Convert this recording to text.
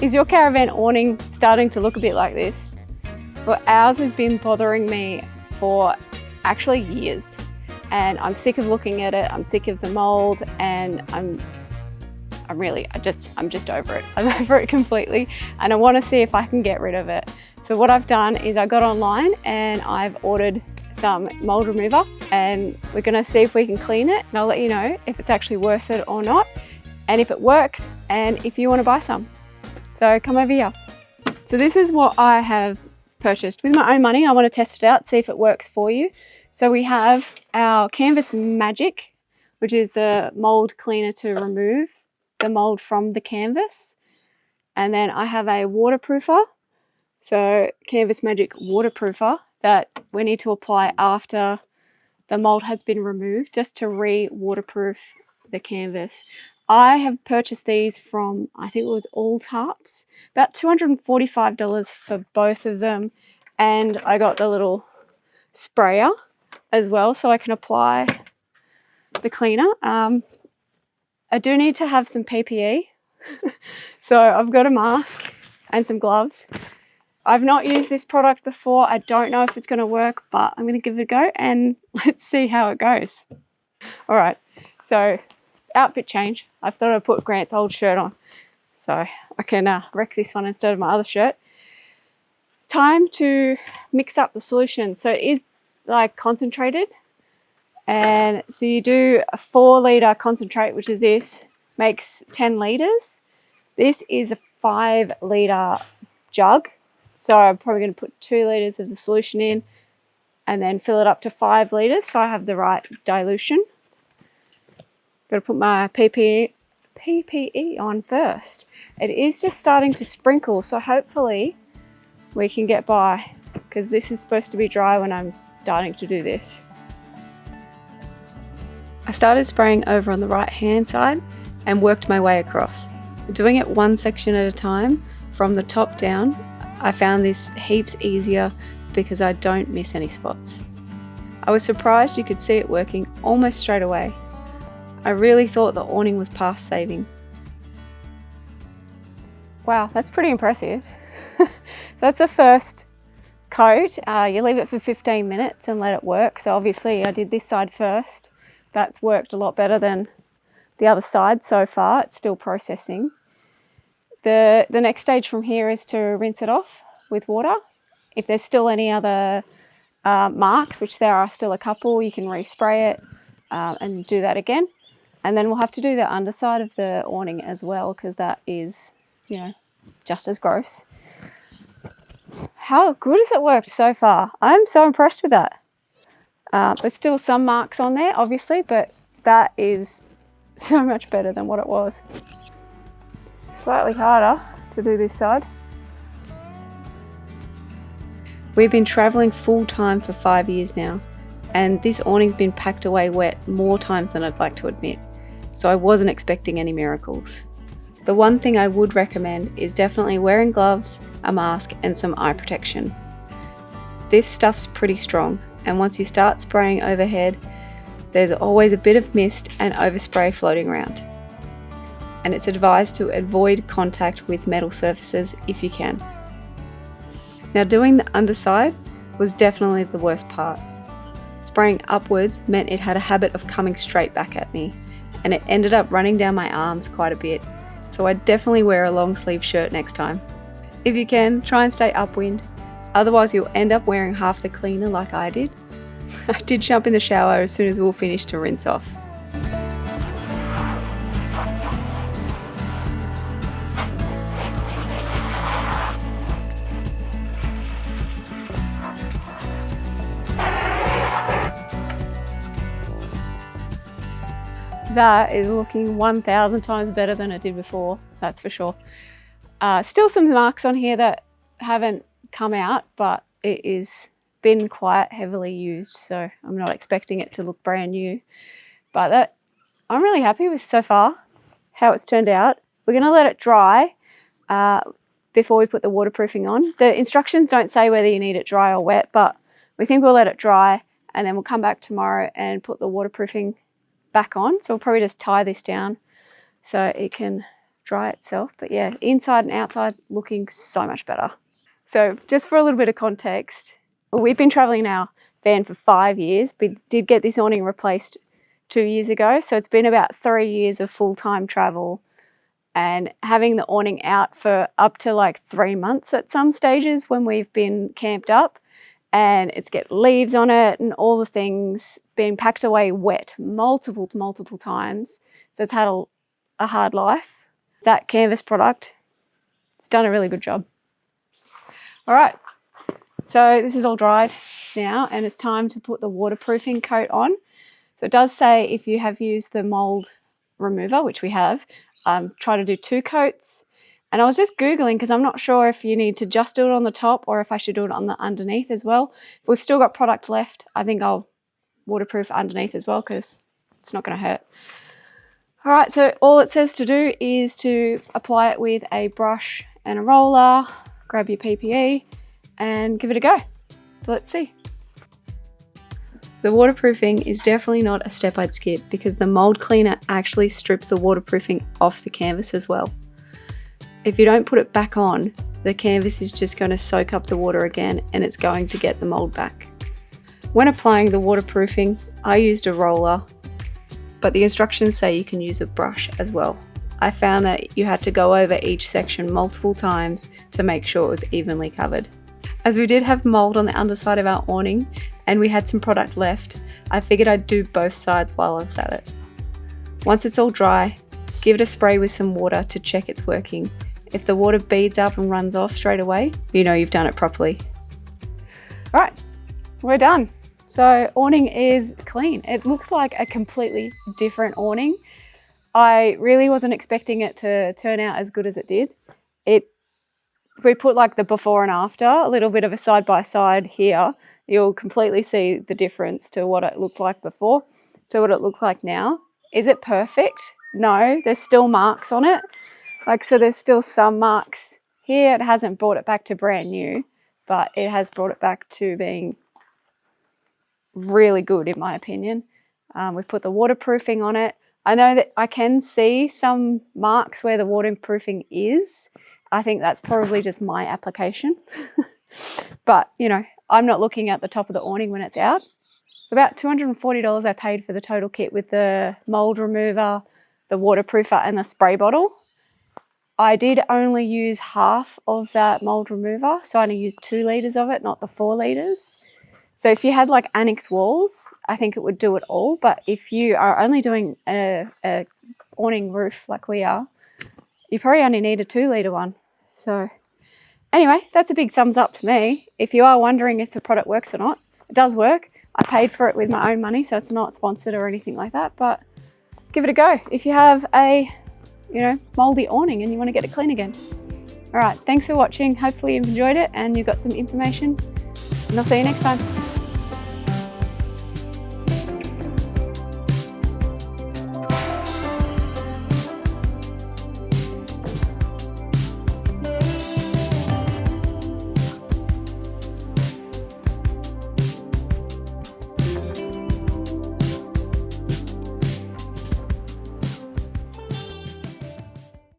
Is your caravan awning starting to look a bit like this? Well, ours has been bothering me for actually years, and I'm sick of looking at it. I'm sick of the mold, and I'm just over it. I'm over it completely, and I want to see if I can get rid of it. So what I've done is I got online and I've ordered some mold remover, and we're going to see if we can clean it, and I'll let you know if it's actually worth it or not, and if it works, and if you want to buy some. So come over here. So this is what I have purchased with my own money. I want to test it out, see if it works for you. So we have our Canvas Magic, which is the mold cleaner to remove the mold from the canvas. And then I have a waterproofer. So Canvas Magic waterproofer that we need to apply after the mold has been removed, just to re-waterproof the canvas. I have purchased these from, I think it was All Tarps, about $245 for both of them. And I got the little sprayer as well, so I can apply the cleaner. I do need to have some PPE. So I've got a mask and some gloves. I've not used this product before. I don't know if it's going to work, but I'm going to give it a go and let's see how it goes. All right, so outfit change. I thought I'd put Grant's old shirt on so I can wreck this one instead of my other shirt. Time to mix up the solution. So it is like concentrated, and so you do a 4-litre concentrate, which is this, makes 10 litres. This is a 5-litre jug, so I'm probably going to put 2 litres of the solution in and then fill it up to 5 litres so I have the right dilution. Got to put my PPE on first. It is just starting to sprinkle, so hopefully we can get by, because this is supposed to be dry when I'm starting to do this. I started spraying over on the right hand side and worked my way across. Doing it one section at a time from the top down, I found this heaps easier because I don't miss any spots. I was surprised you could see it working almost straight away. I really thought the awning was past saving. Wow, that's pretty impressive. That's the first coat. You leave it for 15 minutes and let it work. So obviously I did this side first. That's worked a lot better than the other side so far. It's still processing. The next stage from here is to rinse it off with water. If there's still any other marks, which there are still a couple, you can respray it and do that again. And then we'll have to do the underside of the awning as well, because that is, just as gross. How good has it worked so far? I'm so impressed with that. There's still some marks on there, obviously, but that is so much better than what it was. Slightly harder to do this side. We've been travelling full time for 5 years now, and this awning's been packed away wet more times than I'd like to admit, so I wasn't expecting any miracles. The one thing I would recommend is definitely wearing gloves, a mask and some eye protection. This stuff's pretty strong, and once you start spraying overhead, there's always a bit of mist and overspray floating around. And it's advised to avoid contact with metal surfaces if you can. Now, doing the underside was definitely the worst part. Spraying upwards meant it had a habit of coming straight back at me, and it ended up running down my arms quite a bit, so I'd definitely wear a long sleeve shirt next time. If you can, try and stay upwind, otherwise you'll end up wearing half the cleaner like I did. I did jump in the shower as soon as we were finished to rinse off. That is looking 1,000 times better than it did before, that's for sure. Still some marks on here that haven't come out, but it is been quite heavily used, so I'm not expecting it to look brand new. But I'm really happy with so far how it's turned out. We're going to let it dry before we put the waterproofing on. The instructions don't say whether you need it dry or wet, but we think we'll let it dry and then we'll come back tomorrow and put the waterproofing back on. So we'll probably just tie this down so it can dry itself. But yeah, inside and outside looking so much better. So just for a little bit of context, we've been traveling in our van for 5 years. We did get this awning replaced 2 years ago. So it's been about 3 years of full-time travel and having the awning out for up to like 3 months at some stages when we've been camped up, and it's get leaves on it and all the things, being packed away wet multiple times. So it's had a hard life. That Canvas product, it's done a really good job. All right, so this is all dried now and it's time to put the waterproofing coat on. So it does say if you have used the mold remover, which we have, try to do 2 coats. And I was just Googling because I'm not sure if you need to just do it on the top or if I should do it on the underneath as well. If we've still got product left, I think I'll waterproof underneath as well because it's not going to hurt. All right, so all it says to do is to apply it with a brush and a roller, grab your PPE and give it a go. So let's see. The waterproofing is definitely not a step I'd skip because the mold cleaner actually strips the waterproofing off the canvas as well. If you don't put it back on, the canvas is just going to soak up the water again and it's going to get the mold back. When applying the waterproofing, I used a roller, but the instructions say you can use a brush as well. I found that you had to go over each section multiple times to make sure it was evenly covered. As we did have mold on the underside of our awning and we had some product left, I figured I'd do both sides while I was at it. Once it's all dry, give it a spray with some water to check it's working. If the water beads up and runs off straight away, you know you've done it properly. All right, we're done. So awning is clean. It looks like a completely different awning. I really wasn't expecting it to turn out as good as it did. If we put like the before and after, a little bit of a side by side here, you'll completely see the difference to what it looked like before to what it looks like now. Is it perfect? No, there's still marks on it. So there's still some marks here. It hasn't brought it back to brand new, but it has brought it back to being really good in my opinion. We've put the waterproofing on it. I know that I can see some marks where the waterproofing is. I think that's probably just my application. But, you know, I'm not looking at the top of the awning when it's out. It's about $240 I paid for the total kit with the mold remover, the waterproofer and the spray bottle. I did only use half of that mold remover, so I only used 2 litres of it, not the 4 litres. So if you had like annex walls, I think it would do it all. But if you are only doing a awning roof like we are, you probably only need a 2 litre one. So anyway, that's a big thumbs up for me. If you are wondering if the product works or not, it does work. I paid for it with my own money, so it's not sponsored or anything like that, but give it a go if you have a, you know, mouldy awning and you want to get it clean again. All right, thanks for watching. Hopefully you've enjoyed it and you got some information, and I'll see you next time.